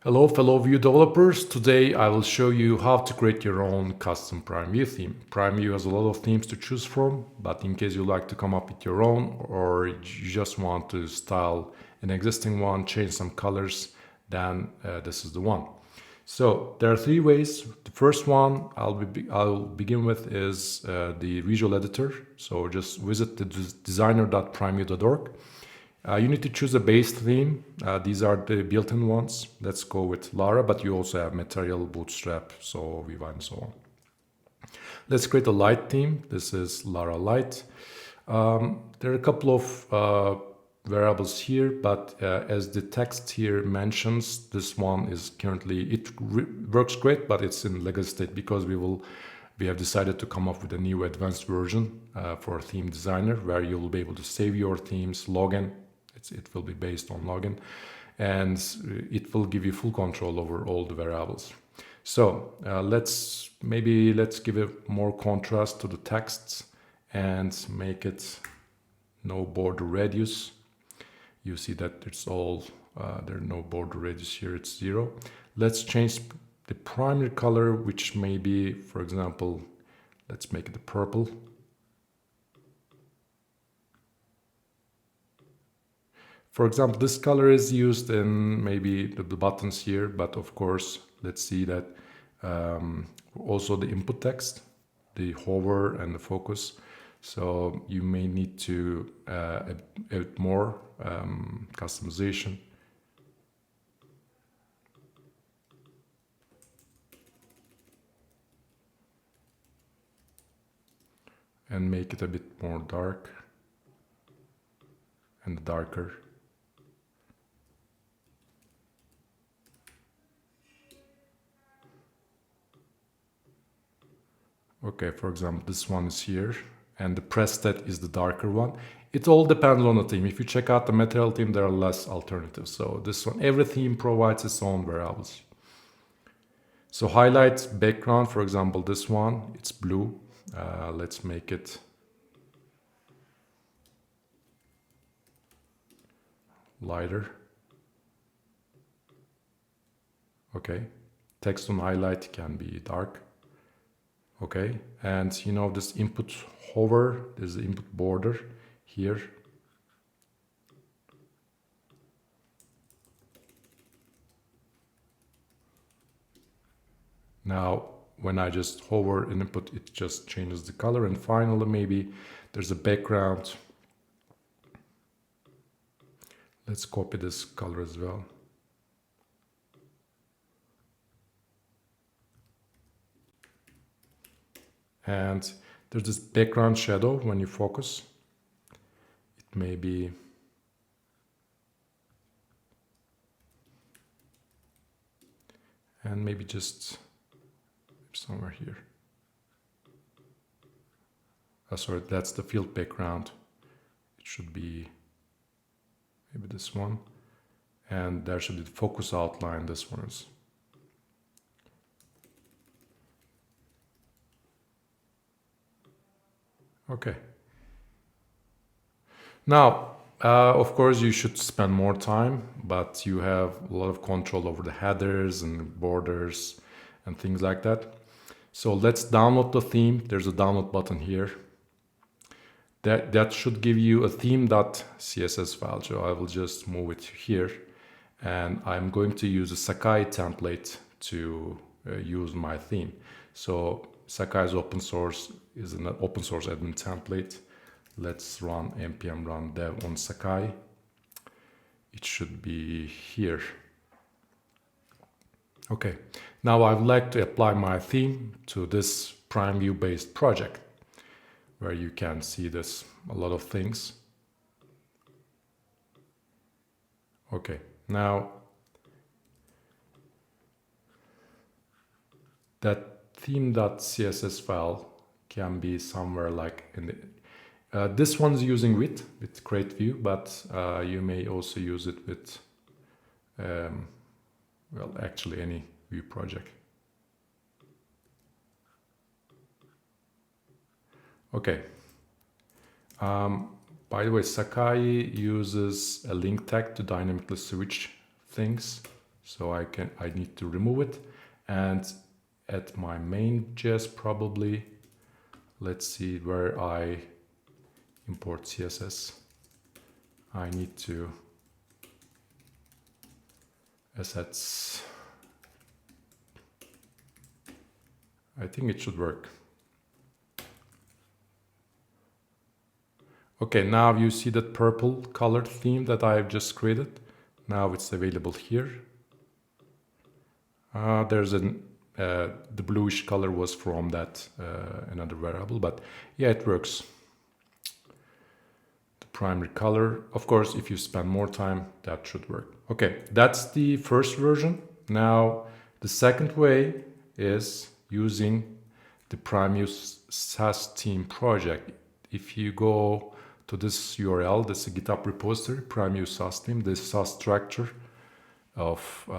Hello fellow Vue developers, today I will show you how to create your own custom PrimeVue theme. PrimeVue has a lot of themes to choose from, but in case you like to come up with your own or you just want to style an existing one, change some colors, then this is the one. So there are three ways. The first one I'll begin with is the visual editor. So just visit the designer.primevue.org. You need to choose a base theme. These are the built-in ones. Let's go with Lara, but you also have Material, Bootstrap, so Viva, and so on. Let's create a light theme. This is Lara Light. There are a couple of variables here, but as the text here mentions, this one is currently, works great, but it's in legacy state because we have decided to come up with a new advanced version for Theme Designer where you'll be able to save your themes, login. It will be based on login, and it will give you full control over all the variables. So let's give it more contrast to the texts and make it no border radius. You see that it's all, there are no border radius here, it's 0. Let's change the primary color, which may be, for example, let's make it the purple. For example, this color is used in maybe the buttons here, but of course, let's see that also the input text, the hover and the focus. So you may need to add more customization. And make it a bit more dark and darker. Okay, for example, this one is here, and the press stat is the darker one. It all depends on the theme. If you check out the material theme, there are less alternatives. So this one, every theme provides its own variables. So highlight background, for example, this one, it's blue. Let's make it lighter. Okay, text on highlight can be dark. Okay, and you know this input hover, there's the input border here. Now, when I just hover an input, it just changes the color. And finally, maybe there's a background. Let's copy this color as well. And there's this background shadow when you focus. It may be and maybe just somewhere here. Sorry, that's the field background. It should be maybe this one. And there should be the focus outline, this one is. Okay. Now, of course, you should spend more time, but you have a lot of control over the headers and borders and things like that. So let's download the theme. There's a download button here. That should give you a theme.css file. So I will just move it here. And I'm going to use a Sakai template to use my theme. So Sakai is open source, is an open source admin template. Let's run npm run dev on Sakai. It should be here. Okay, now I would like to apply my theme to this PrimeVue based project where you can see this, a lot of things. Okay, now that theme.css file can be somewhere like in the this one's using with create view, but you may also use it with well, actually any Vue project. Okay. By the way, Sakai uses a link tag to dynamically switch things. So I need to remove it, and at my main.js probably, let's see where I import CSS. I need to assets. I think it should work. Okay, now you see that purple colored theme that I have just created. Now it's available here. There's the bluish color was from that another variable, but yeah, it works. The primary color, of course, if you spend more time, that should work. Okay, that's the first version. Now, the second way is using the PrimeVue sass-theme project. If you go to this URL, this is a GitHub repository, PrimeVue sass-theme, the sass structure of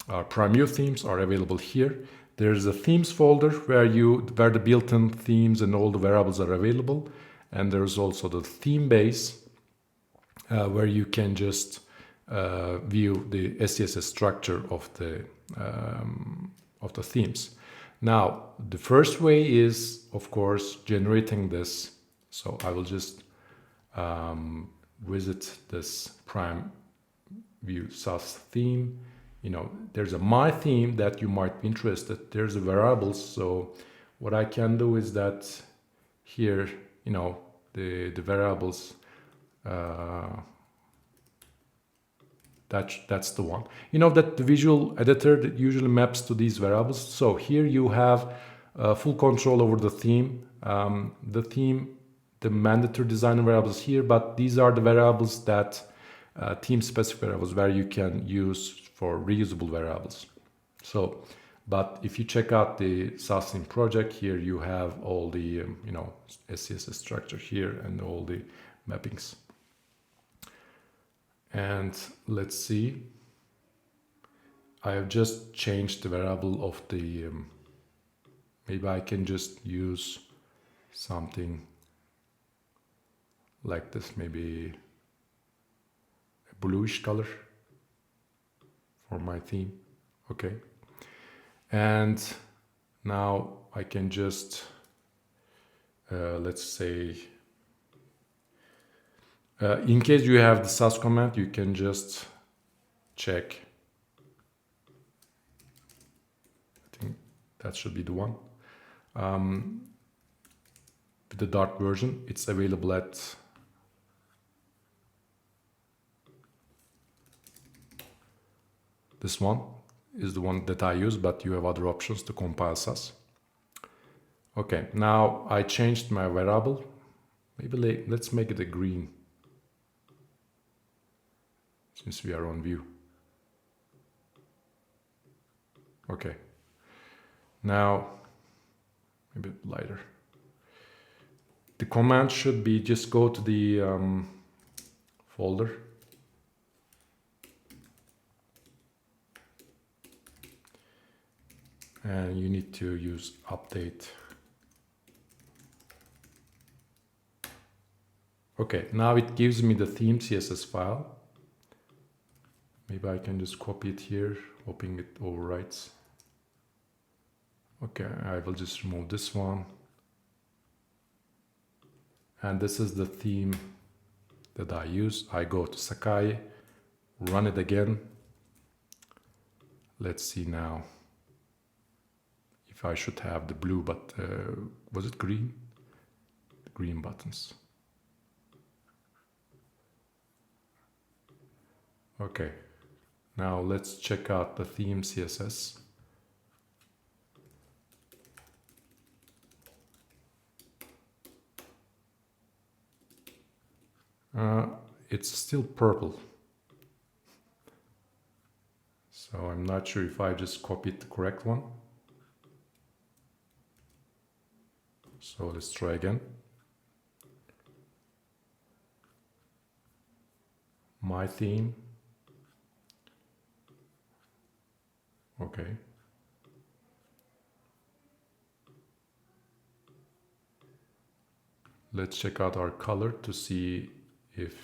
our PrimeVue themes are available here. There's a themes folder where the built-in themes and all the variables are available, and there's also the theme base where you can just view the SCSS structure of the themes. Now, the first way is, of course, generating this. So I will just visit this PrimeVue sass theme. You know, there's a my theme that you might be interested. There's a variables. So what I can do is that here, you know, the variables, that's the one. You know that the visual editor that usually maps to these variables. So here you have full control over the theme. The mandatory designer variables here, but these are the variables that theme specific variables where you can use for reusable variables. So, but if you check out the sass-theme project here, you have all the you know, SCSS structure here and all the mappings. And let's see, I have just changed the variable of the maybe I can just use something like this, maybe a bluish color for my theme. Okay, and now I can just let's say in case you have the sass command, you can just check. I think that should be the one. With the Dart version, it's available at this one is the one that I use, but you have other options to compile sass. Okay, now I changed my variable. Maybe let's make it a green, since we are on view. Okay, now maybe lighter. The command should be just go to the folder. And you need to use update. Okay, now it gives me the theme CSS file. Maybe I can just copy it here, hoping it overwrites. Okay, I will just remove this one. And this is the theme that I use. I go to Sakai, run it again. Let's see now if I should have the blue, but was it green? The green buttons. Okay, now let's check out the theme CSS. It's still purple. So I'm not sure if I just copied the correct one. So let's try again. My theme. Okay. Let's check out our color to see if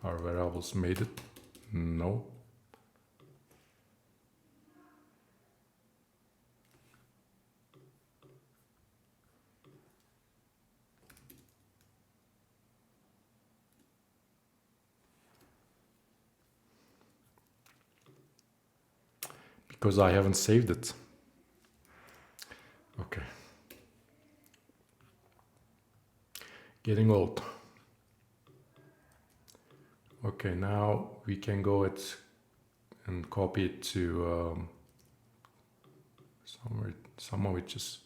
our variables made it. No. Because I haven't saved it. Okay. Getting old. Okay, now we can go it and copy it to somewhere which is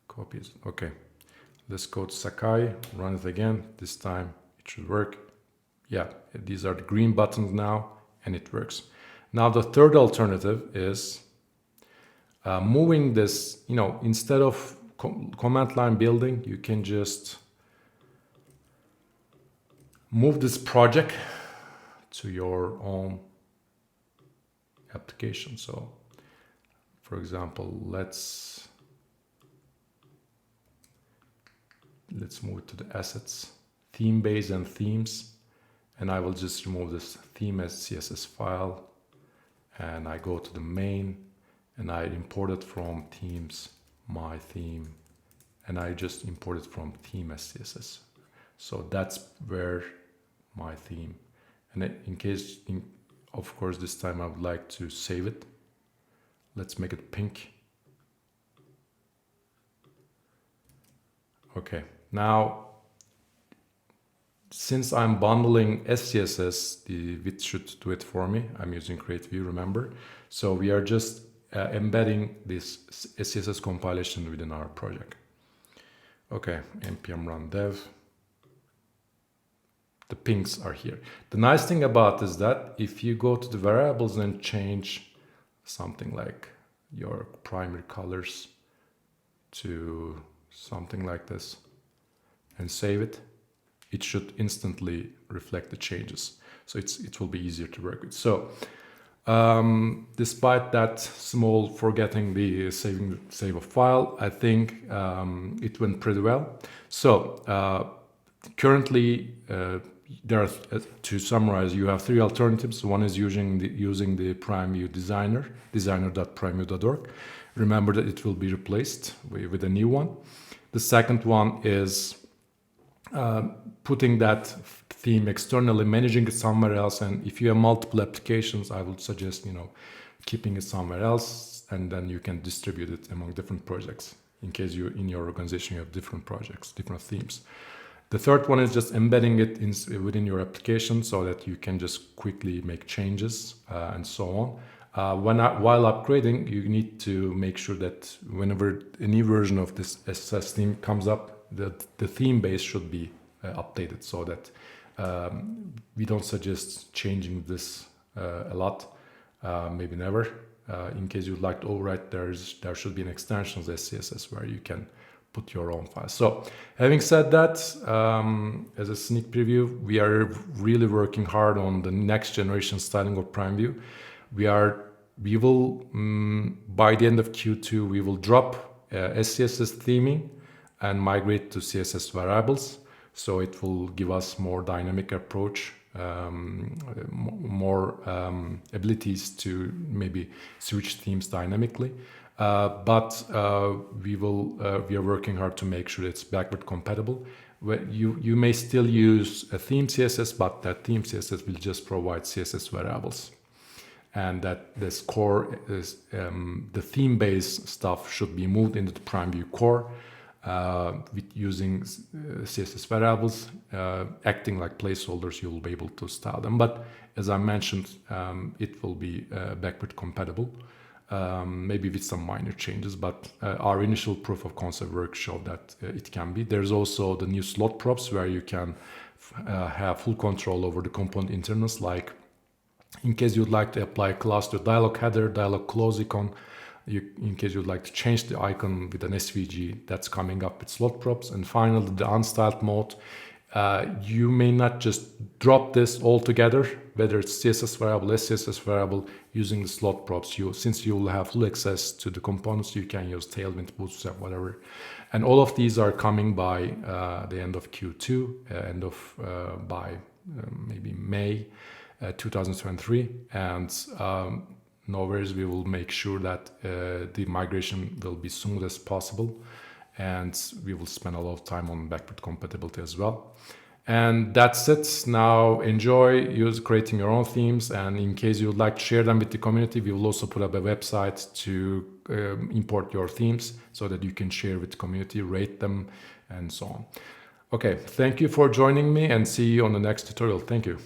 copies. Okay, let's go to Sakai, run it again. This time it should work. Yeah, these are the green buttons now, and it works. Now the third alternative is moving this, instead of command line building, you can just move this project to your own application. So for example, let's move it to the assets, theme base and themes. And I will just remove this theme as CSS file. And I go to the main and I import it from themes, my theme. And I just import it from theme as CSS. So that's where my theme. And in case, of course, this time I would like to save it. Let's make it pink. Okay, now, since I'm bundling SCSS, the width should do it for me. I'm using PrimeVue, remember? So we are just embedding this SCSS compilation within our project. Okay, npm run dev. The pinks are here. The nice thing about is that if you go to the variables and change something like your primary colors to something like this and save it, it should instantly reflect the changes. So it will be easier to work with. So despite that small forgetting the save a file, I think it went pretty well. So currently, there are, to summarize, you have three alternatives. One is using the PrimeVue designer.primevue.org. Remember that it will be replaced with a new one. The second one is putting that theme externally, managing it somewhere else. And if you have multiple applications, I would suggest, keeping it somewhere else, and then you can distribute it among different projects in case in your organization you have different projects, different themes. The third one is just embedding it within your application so that you can just quickly make changes and so on. While upgrading, you need to make sure that whenever a new version of this SCSS theme comes up, the theme base should be updated, so that we don't suggest changing this a lot, maybe never. In case you'd like to overwrite, there should be an extensions SCSS where you can put your own files. So having said that, as a sneak preview, we are really working hard on the next generation styling of PrimeVue. We will by the end of Q2, we will drop SCSS theming and migrate to CSS variables. So it will give us more dynamic approach, more abilities to maybe switch themes dynamically. But we are working hard to make sure it's backward compatible. You may still use a theme CSS, but that theme CSS will just provide CSS variables. And that this core is the theme-based stuff should be moved into the PrimeVue core with using CSS variables, acting like placeholders. You will be able to style them. But as I mentioned, it will be backward compatible. Maybe with some minor changes, but our initial proof of concept work showed that it can be. There's also the new slot props where you can have full control over the component internals, like in case you'd like to apply a class to dialog header, dialog close icon, in case you'd like to change the icon with an SVG, that's coming up with slot props. And finally, the unstyled mode. You may not just drop this all together, whether it's CSS variable, SCSS variable, using the slot props. Since you will have full access to the components, you can use Tailwind, Bootstrap, whatever. And all of these are coming by the end of Q2, by maybe May. 2023. And no worries, we will make sure that the migration will be soon as possible, and we will spend a lot of time on backward compatibility as well. And that's it. Now enjoy creating your own themes, and in case you would like to share them with the community, we will also put up a website to import your themes so that you can share with the community, rate them, and so on. Okay, thank you for joining me, and see you on the next tutorial. Thank you.